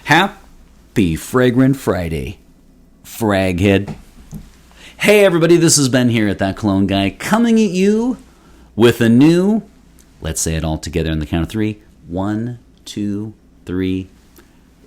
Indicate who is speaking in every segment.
Speaker 1: Happy Fragrant Friday, Fraghead. Hey everybody, this is Ben here at That Cologne Guy, coming at you with a new, let's say it all together on the count of three. 1, 2, 3,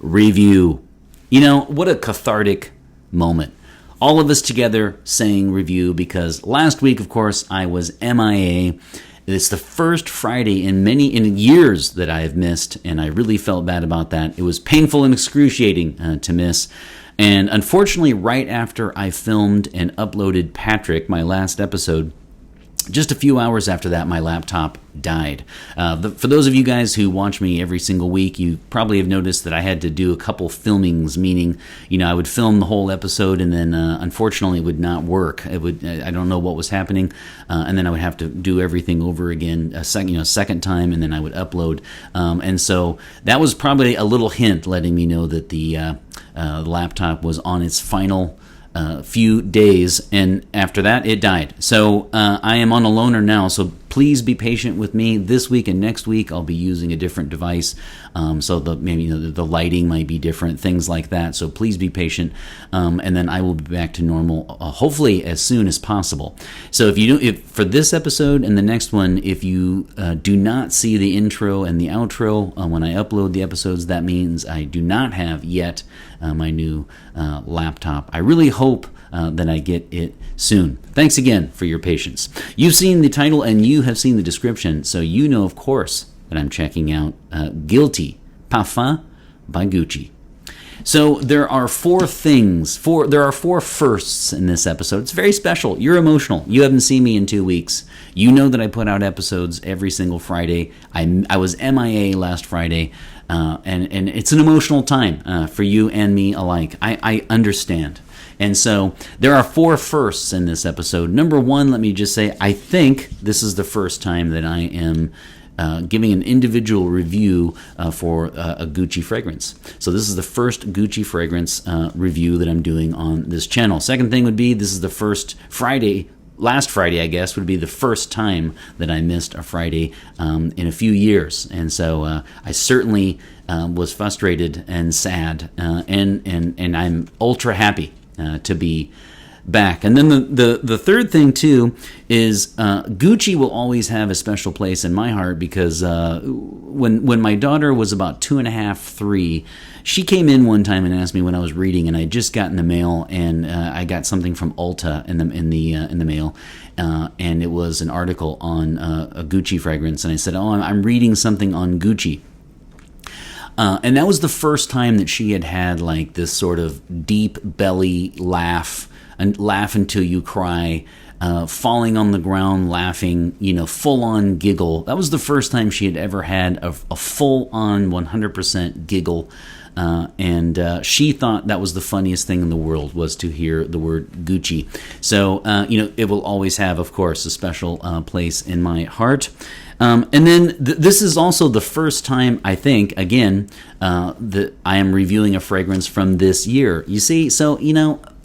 Speaker 1: review. You know, what a cathartic moment. All of us together saying review because last week, of course, I was MIA. It's the first Friday in years that I have missed, and I really felt bad about that. It was painful and excruciating to miss. And unfortunately, right after I filmed and uploaded Patrick, my last episode, just a few hours after that, my laptop died. For those of you guys who watch me every single week, you probably have noticed that I had to do a couple filmings, meaning, you know, I would film the whole episode and then unfortunately it would not work. I don't know what was happening, and then I would have to do everything over again a second time, and then I would upload. And so that was probably a little hint letting me know that the laptop was on its final few days, and after that it died. So I am on a loaner now, so please be patient with me. This week and next week I'll be using a different device, so the lighting might be different, things like that. So please be patient, and then I will be back to normal hopefully as soon as possible. So if for this episode and the next one, if you do not see the intro and the outro when I upload the episodes, that means I do not have yet my new laptop. I really hope that I get it soon. Thanks again for your patience. You've seen the title and you have seen the description, so you know, of course, that I'm checking out Guilty, Parfum by Gucci. So there are four firsts in this episode. It's very special. You're emotional. You haven't seen me in 2 weeks. You know that I put out episodes every single Friday. I was MIA last Friday, and it's an emotional time for you and me alike. I understand. And so there are four firsts in this episode. Number one, let me just say, I think this is the first time that I am giving an individual review for a Gucci fragrance. So this is the first Gucci fragrance review that I'm doing on this channel. Second thing would be, this is the first Friday, last Friday, I guess, would be the first time that I missed a Friday in a few years. And so I certainly was frustrated and sad, and I'm ultra happy to be back. And then the third thing too is Gucci will always have a special place in my heart because when my daughter was about 2.5, 3, she came in one time and asked me when I was reading, and I had just gotten the mail, and I got something from Ulta in the mail, and it was an article on a Gucci fragrance, and I said, "Oh, I'm reading something on Gucci." And that was the first time that she had like this sort of deep belly laugh, and laugh until you cry, falling on the ground laughing, full-on giggle. That was the first time she had ever had a full-on 100% giggle. And she thought that was the funniest thing in the world, was to hear the word Gucci. So, it will always have, of course, a special place in my heart. And then this is also the first time, I think, again, that I am reviewing a fragrance from this year. You see, so,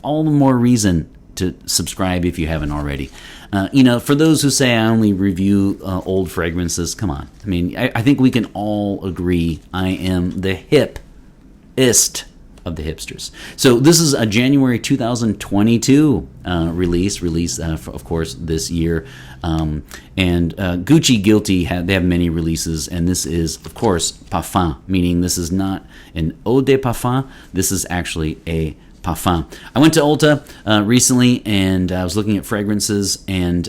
Speaker 1: all the more reason to subscribe if you haven't already. For those who say I only review old fragrances, come on. I mean, I think we can all agree I am the hipest of the hipsters. So this is a January 2022 release, of course, this year. And Gucci Guilty, they have many releases, and this is, of course, Parfum, meaning this is not an eau de parfum, this is actually a Parfum. I went to Ulta recently, and I was looking at fragrances, and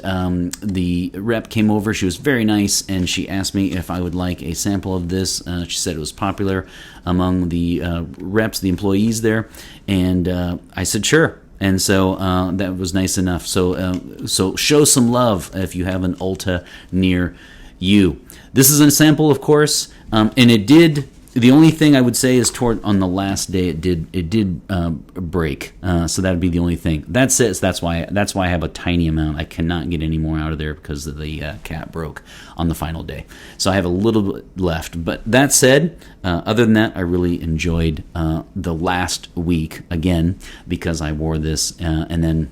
Speaker 1: the rep came over. She was very nice, and she asked me if I would like a sample of this. She said it was popular among the reps, the employees there, and I said sure. And so that was nice enough. So show some love if you have an Ulta near you. This is a sample, of course, and it did. The only thing I would say is on the last day it did break, so that would be the only thing. That's it. That's why I have a tiny amount. I cannot get any more out of there because the cap broke on the final day. So I have a little bit left. But that said, other than that, I really enjoyed the last week again because I wore this, and then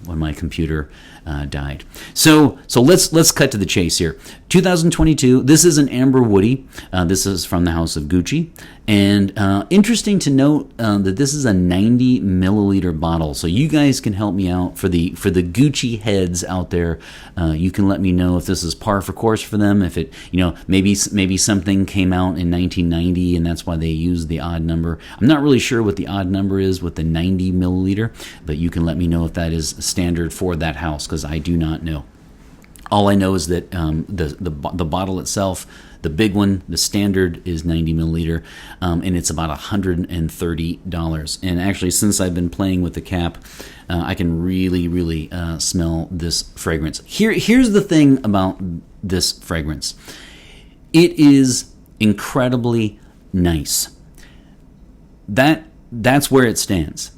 Speaker 1: when my computer died. So let's cut to the chase here. 2022. This is an Amber Woody. This is from the house of Gucci. Gucci. And interesting to note that this is a 90 milliliter bottle. So you guys can help me out for the Gucci heads out there. You can let me know if this is par for course for them. If it, maybe something came out in 1990 and that's why they use the odd number. I'm not really sure what the odd number is with the 90 milliliter, but you can let me know if that is standard for that house, because I do not know. All I know is that the bottle itself, the big one, the standard, is 90 milliliter, and it's about $130. And actually, since I've been playing with the cap, I can really smell this fragrance. Here's the thing about this fragrance. It is incredibly nice. That's where it stands.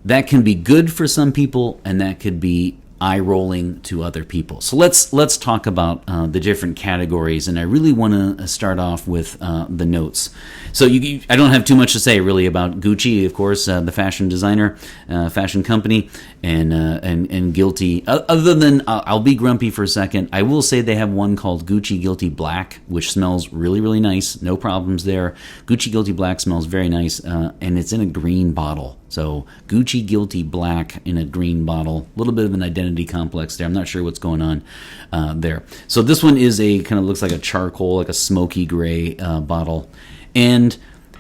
Speaker 1: That can be good for some people, and that could be eye-rolling to other people. So let's talk about the different categories, and I really want to start off with the notes. So I don't have too much to say really about Gucci, of course, the fashion designer, fashion company, and Guilty. Other than I'll be grumpy for a second. I will say they have one called Gucci Guilty Black, which smells really nice. No problems there. Gucci Guilty Black smells very nice, and it's in a green bottle. So Gucci Guilty Black in a green bottle. A little bit of an identity complex there. I'm not sure what's going on there. So this one is a kind of looks like a charcoal, like a smoky gray bottle. And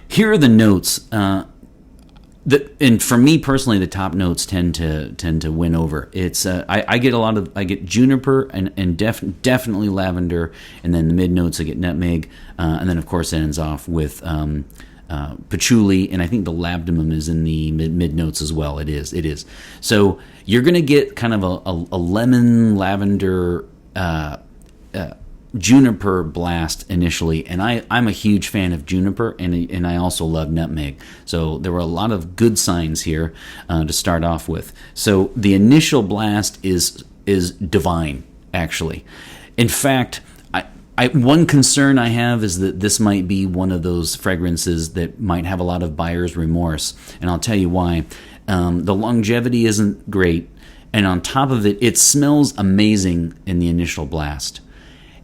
Speaker 1: here are the notes. And for me personally, the top notes tend to win over. It's I get juniper and definitely lavender, and then the mid notes I get nutmeg, and then of course it ends off with patchouli, and I think the labdanum is in the mid notes as well. It is. So you're gonna get kind of a lemon lavender juniper blast initially, and I'm a huge fan of juniper, and I also love nutmeg. So there were a lot of good signs here to start off with. So the initial blast is divine, actually. In fact, one concern I have is that this might be one of those fragrances that might have a lot of buyer's remorse, and I'll tell you why. The longevity isn't great, and on top of it, it smells amazing in the initial blast.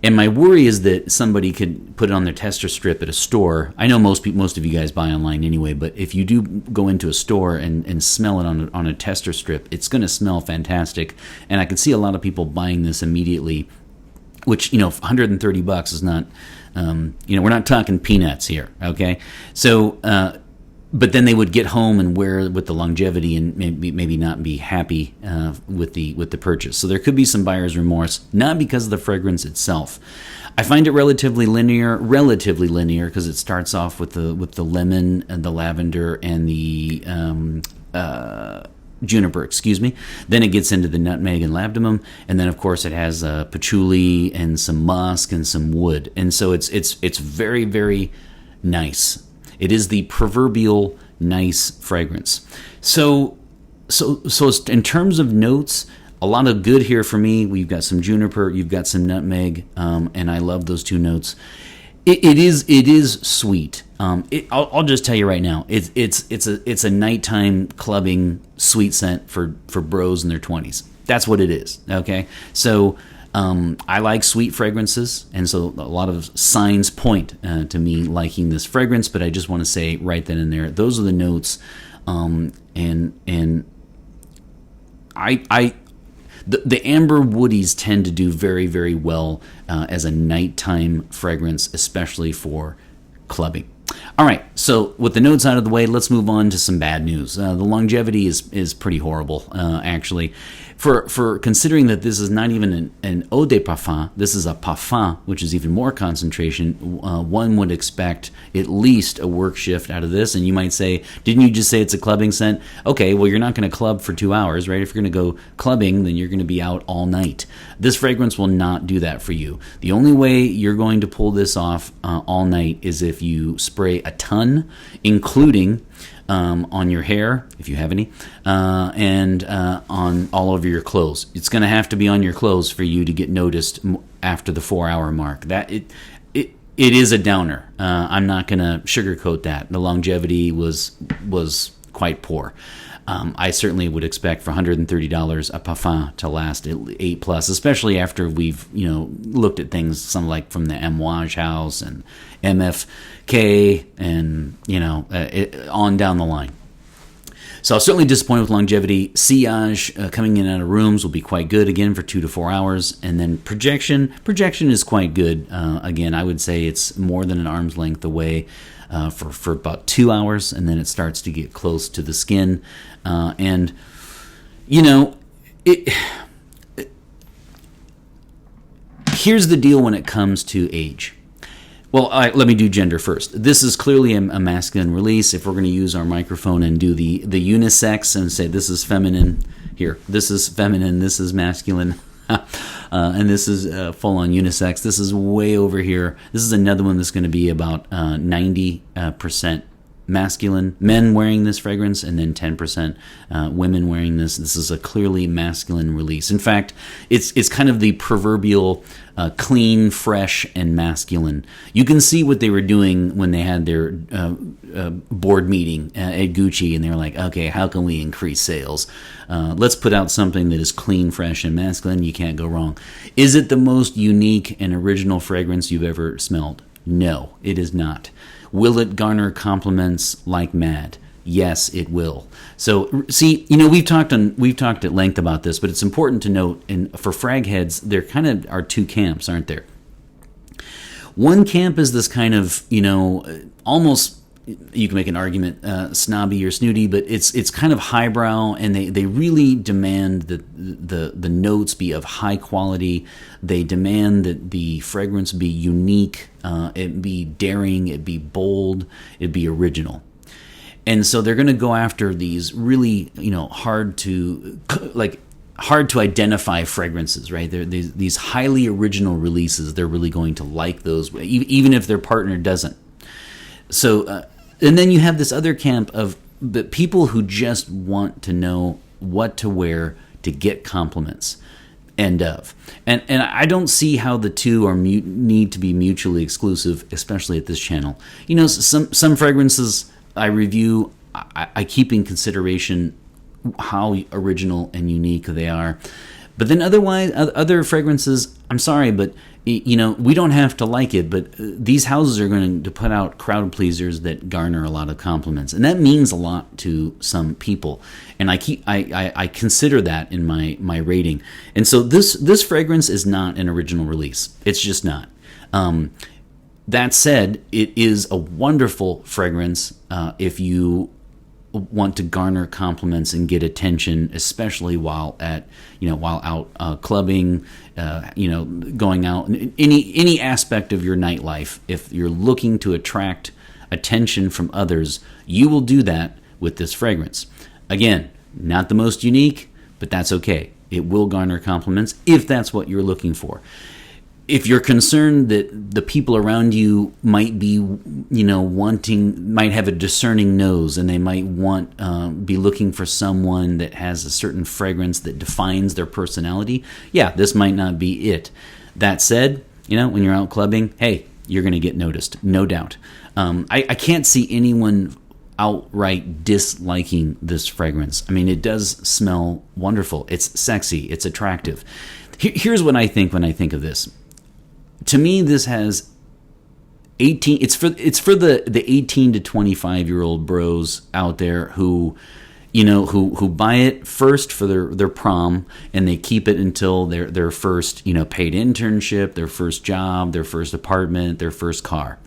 Speaker 1: And my worry is that somebody could put it on their tester strip at a store. I know most of you guys buy online anyway, but if you do go into a store and smell it on a tester strip, it's going to smell fantastic. And I can see a lot of people buying this immediately, which, $130 is not, we're not talking peanuts here, okay? So, but then they would get home and wear with the longevity and maybe not be happy with the purchase. So there could be some buyer's remorse, not because of the fragrance itself. I find it relatively linear because it starts off with the lemon and the lavender and the juniper, Then it gets into the nutmeg and labdanum, and then of course it has patchouli and some musk and some wood, and so it's very, very nice. It is the proverbial nice fragrance. So in terms of notes, a lot of good here for me. We've got some juniper, you've got some nutmeg, and I love those two notes. It is sweet. I'll just tell you right now, it's a nighttime clubbing sweet scent for bros in their 20s. That's what it is. Okay, so I like sweet fragrances, and so a lot of signs point to me liking this fragrance. But I just want to say right then and there, those are the notes, and the amber woodies tend to do very, very well as a nighttime fragrance, especially for clubbing. All right, so with the notes out of the way, let's move on to some bad news. The longevity is pretty horrible, actually. For considering that this is not even an eau de parfum, this is a parfum, which is even more concentration. One would expect at least a work shift out of this, and you might say, didn't you just say it's a clubbing scent? Okay, well, you're not going to club for 2 hours, right? If you're going to go clubbing, then you're going to be out all night. This fragrance will not do that for you. The only way you're going to pull this off all night is if you spray a ton, including on your hair, if you have any, and on all over your clothes. It's going to have to be on your clothes for you to get noticed after the 4-hour mark. That it is a downer. I'm not going to sugarcoat that. The longevity was quite poor. I certainly would expect for $130 a Parfum to last 8 plus, especially after we've looked at things some like from the Amouage House and MFK and on down the line. So I was certainly disappointed with longevity. Sillage coming in and out of rooms will be quite good again for 2 to 4 hours, and then projection is quite good. Again, I would say it's more than an arm's length away for about 2 hours, and then it starts to get close to the skin, and here's the deal when it comes to age. Well, let me do gender first. This is clearly a masculine release. If we're going to use our microphone and do the unisex and say this is feminine, here, this is feminine, this is masculine, and this is full-on unisex. This is way over here. This is another one that's going to be about 90% masculine, men wearing this fragrance, and then 10% women wearing this. This is a clearly masculine release. In fact, it's kind of the proverbial clean, fresh, and masculine. You can see what they were doing when they had their board meeting at Gucci, and they were like, okay, how can we increase sales? Let's put out something that is clean, fresh, and masculine. You can't go wrong. Is it the most unique and original fragrance you've ever smelled? No, it is not. Will it garner compliments like mad? Yes, it will. So, see, we've talked at length about this, but it's important to note, and for frag heads, there kind of are two camps, aren't there? One camp is this kind of, almost, you can make an argument, snobby or snooty, but it's kind of highbrow, and they really demand that the notes be of high quality. They demand that the fragrance be unique, it be daring, it be bold, it be original. And so they're going to go after these really, hard to identify fragrances, right? They're these highly original releases. They're really going to like those, even if their partner doesn't. So, and then you have this other camp of the people who just want to know what to wear to get compliments. And I don't see how the two are need to be mutually exclusive, especially at this channel. Some fragrances I review, I keep in consideration how original and unique they are. But then other fragrances, I'm sorry, but we don't have to like it, but these houses are going to put out crowd pleasers that garner a lot of compliments, and that means a lot to some people. And I consider that in my rating. And so this fragrance is not an original release. It's just not. That said, it is a wonderful fragrance if you want to garner compliments and get attention, especially while out clubbing, going out, any aspect of your nightlife. If you're looking to attract attention from others, you will do that with this fragrance. Again, not the most unique, but that's okay. It will garner compliments if that's what you're looking for. If you're concerned that the people around you might be, might have a discerning nose, and they might be looking for someone that has a certain fragrance that defines their personality, yeah, this might not be it. That said, when you're out clubbing, hey, you're going to get noticed, no doubt. I can't see anyone outright disliking this fragrance. I mean, it does smell wonderful. It's sexy. It's attractive. Here's what I think when I think of this. To me, this has 18. It's for the 18 to 25-year-old bros out there who buy it first for their prom, and they keep it until their first paid internship, their first job, their first apartment, their first car.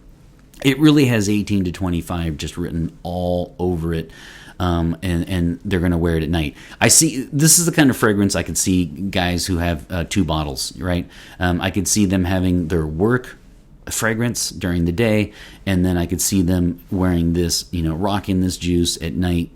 Speaker 1: It really has 18 to 25 just written all over it. And they're going to wear it at night. This is the kind of fragrance I could see guys who have 2 bottles, right? I could see them having their work fragrance during the day, and then I could see them wearing this, rocking this juice at night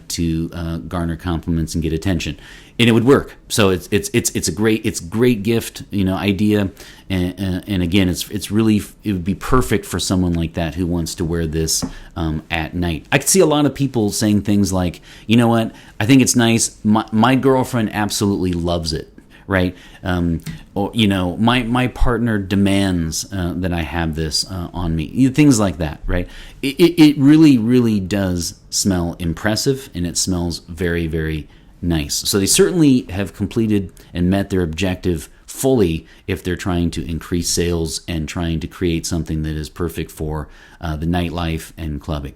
Speaker 1: to garner compliments and get attention, and it would work. So it's a great gift, idea, and again, it would be perfect for someone like that who wants to wear this at night. I could see a lot of people saying things like, you know what, I think it's nice. My girlfriend absolutely loves it. right? Or my partner demands that I have this on me. Things like that, right? It really, really does smell impressive, and it smells very, very nice. So they certainly have completed and met their objective fully if they're trying to increase sales and trying to create something that is perfect for the nightlife and clubbing.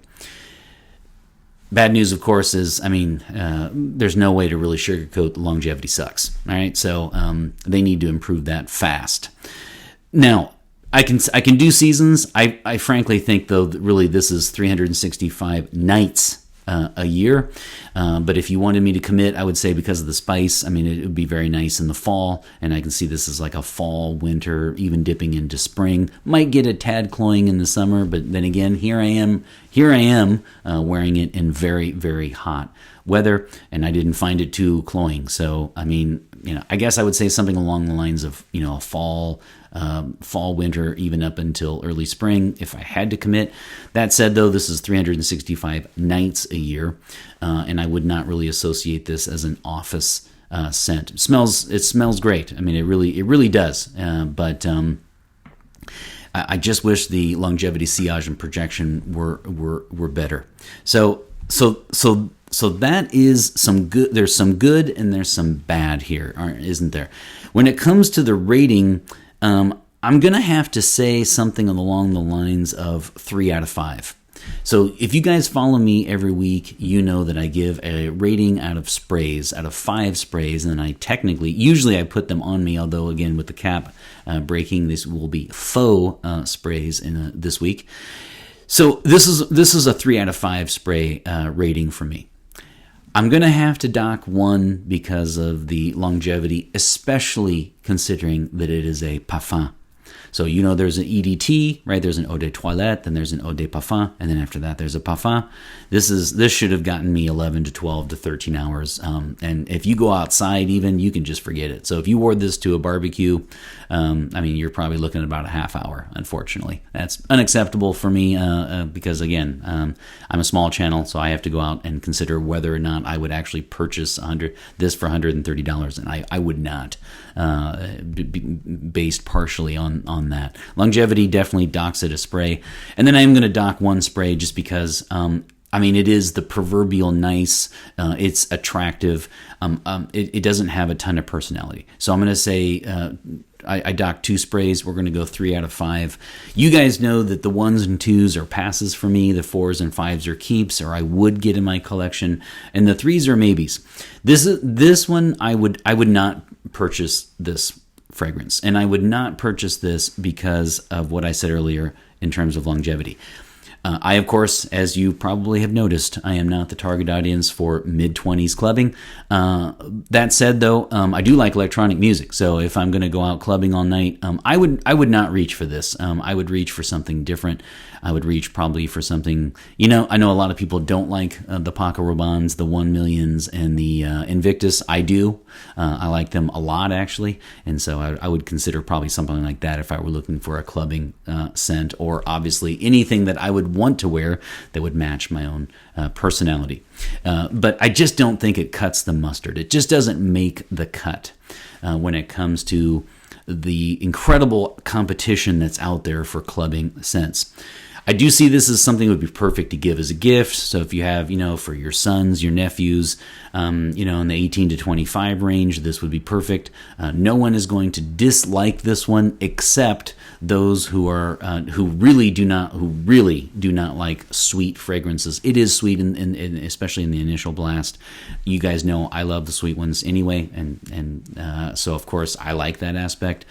Speaker 1: Bad news, of course, is, there's no way to really sugarcoat the longevity sucks. All right, so they need to improve that fast. Now, I can do seasons. I frankly think, though, that really this is 365 nights a year. But if you wanted me to commit, I would say because of the spice, it would be very nice in the fall, and I can see this as like a fall, winter, even dipping into spring. Might get a tad cloying in the summer, but then again, here I am wearing it in very, very hot weather, and I didn't find it too cloying. So, I guess I would say something along the lines of, a fall, winter, even up until early spring, if I had to commit. That said, though, this is 365 nights a year, and I would not really associate this as an office scent. It smells great. It really does. But I just wish the longevity, sillage, and projection were better. So that is some good. There's some good and there's some bad here, isn't there? When it comes to the rating, I'm going to have to say something along the lines of 3 out of 5. So if you guys follow me every week, you know that I give a rating out of 5 sprays, and usually I put them on me, although again with the cap breaking, this will be faux sprays in this week. So this is a 3 out of 5 spray rating for me. I'm going to have to dock 1 because of the longevity, especially considering that it is a parfum. So, there's an EDT, right? There's an eau de toilette, then there's an eau de parfum, and then after that, there's a parfum. This should have gotten me 11 to 12 to 13 hours. And if you go outside even, you can just forget it. So if you wore this to a barbecue, you're probably looking at about a half hour, unfortunately. That's unacceptable for me because, again, I'm a small channel, so I have to go out and consider whether or not I would actually purchase this for $130, and I would not, based partially on that. Longevity definitely docks it a spray. And then I'm going to dock 1 spray just because, it is the proverbial nice. It's attractive. It doesn't have a ton of personality. So I'm going to say I dock 2 sprays. We're going to go 3 out of 5. You guys know that the 1s and 2s are passes for me. The 4s and 5s are keeps, or I would get in my collection. And the 3s are maybes. This one, I would not purchase this fragrance. And I would not purchase this because of what I said earlier in terms of longevity. I, of course, as you probably have noticed, I am not the target audience for mid-20s clubbing. That said, though, I do like electronic music. So if I'm going to go out clubbing all night, I would not reach for this. I would reach for something different. I would reach probably for something, I know a lot of people don't like the Paco Rabannes, the 1 Millions, and the Invictus. I do. I like them a lot, actually. And so I would consider probably something like that if I were looking for a clubbing scent, or obviously anything that I would want to wear that would match my own personality. But I just don't think it cuts the mustard. It just doesn't make the cut when it comes to the incredible competition that's out there for clubbing scents. I do see this as something that would be perfect to give as a gift. So if you have, for your sons, your nephews, in the 18 to 25 range, this would be perfect. No one is going to dislike this one except those who really do not like sweet fragrances. It is sweet, especially in the initial blast. You guys know I love the sweet ones anyway, and so of course I like that aspect.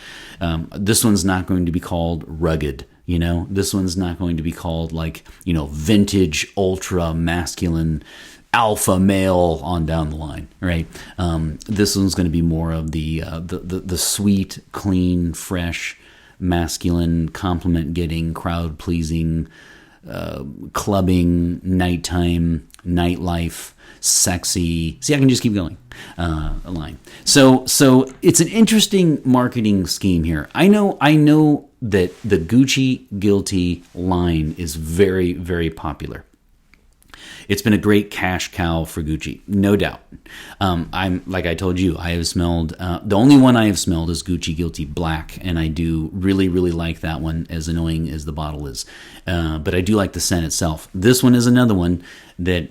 Speaker 1: This one's not going to be called rugged. This one's not going to be called vintage, ultra masculine, alpha male on down the line, right? This one's going to be more of the sweet, clean, fresh, masculine, compliment getting, crowd pleasing, clubbing, nighttime, nightlife, sexy. See, I can just keep going. A line. So it's an interesting marketing scheme here. I know that the Gucci Guilty line is very, very popular. it's been a great cash cow for Gucci, no doubt. I'm like I told you, I have smelled the only one I have smelled is Gucci Guilty Black, and I do really like that one, as annoying as the bottle is. But I do like the scent itself. This one is another one that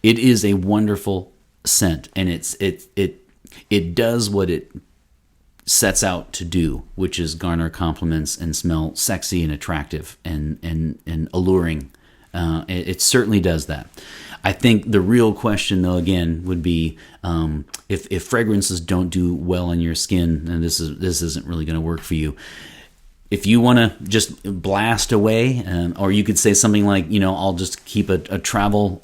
Speaker 1: it is a wonderful scent, and it does what it sets out to do, which is garner compliments and smell sexy and attractive and alluring. It certainly does that. I think the real question, though, again, would be if fragrances don't do well on your skin, and this isn't really going to work for you. If you want to just blast away, or you could say something like, I'll just keep a travel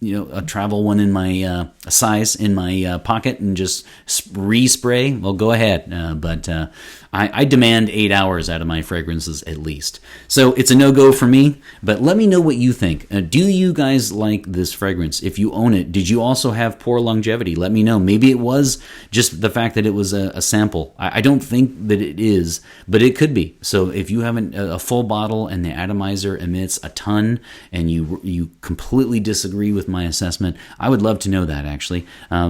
Speaker 1: a travel one in my size in my pocket and just respray, well, go ahead. But I demand 8 hours out of my fragrances at least. So it's a no-go for me, but let me know what you think. Do you guys like this fragrance? If you own it, did you also have poor longevity? Let me know. Maybe it was just the fact that it was a sample. I don't think that it is, but it could be. So if you have a full bottle and the atomizer emits a ton and you completely disagree with my assessment, I would love to know that, actually,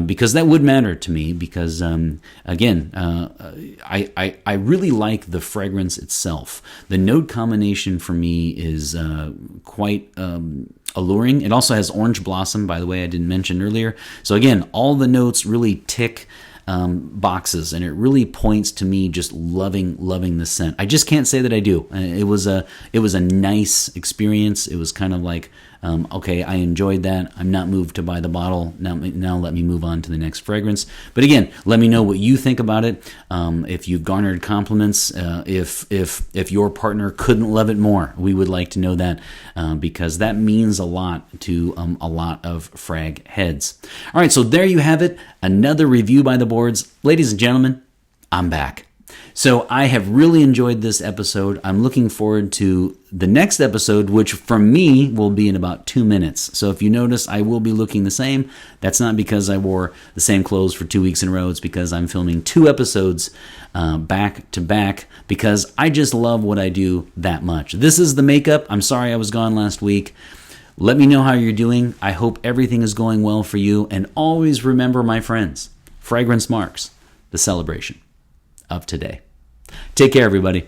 Speaker 1: because that would matter to me, because again, I really like the fragrance itself. The note combination for me is quite alluring. It also has orange blossom, by the way, I didn't mention earlier. So again, all the notes really tick boxes, and it really points to me just loving the scent. I just can't say that I do. It was a nice experience. It was kind of like, okay, I enjoyed that. I'm not moved to buy the bottle. Now let me move on to the next fragrance. But again, let me know what you think about it. If you've garnered compliments, if your partner couldn't love it more, we would like to know that, because that means a lot to a lot of frag heads. All right, so there you have it. Another review by the boards. Ladies and gentlemen, I'm back. So I have really enjoyed this episode. I'm looking forward to the next episode, which for me will be in about 2 minutes. So if you notice, I will be looking the same. That's not because I wore the same clothes for 2 weeks in a row. It's because I'm filming 2 episodes back to back, because I just love what I do that much. This is the makeup. I'm sorry I was gone last week. Let me know how you're doing. I hope everything is going well for you. And always remember, my friends, fragrance marks the celebration of today. Take care, everybody.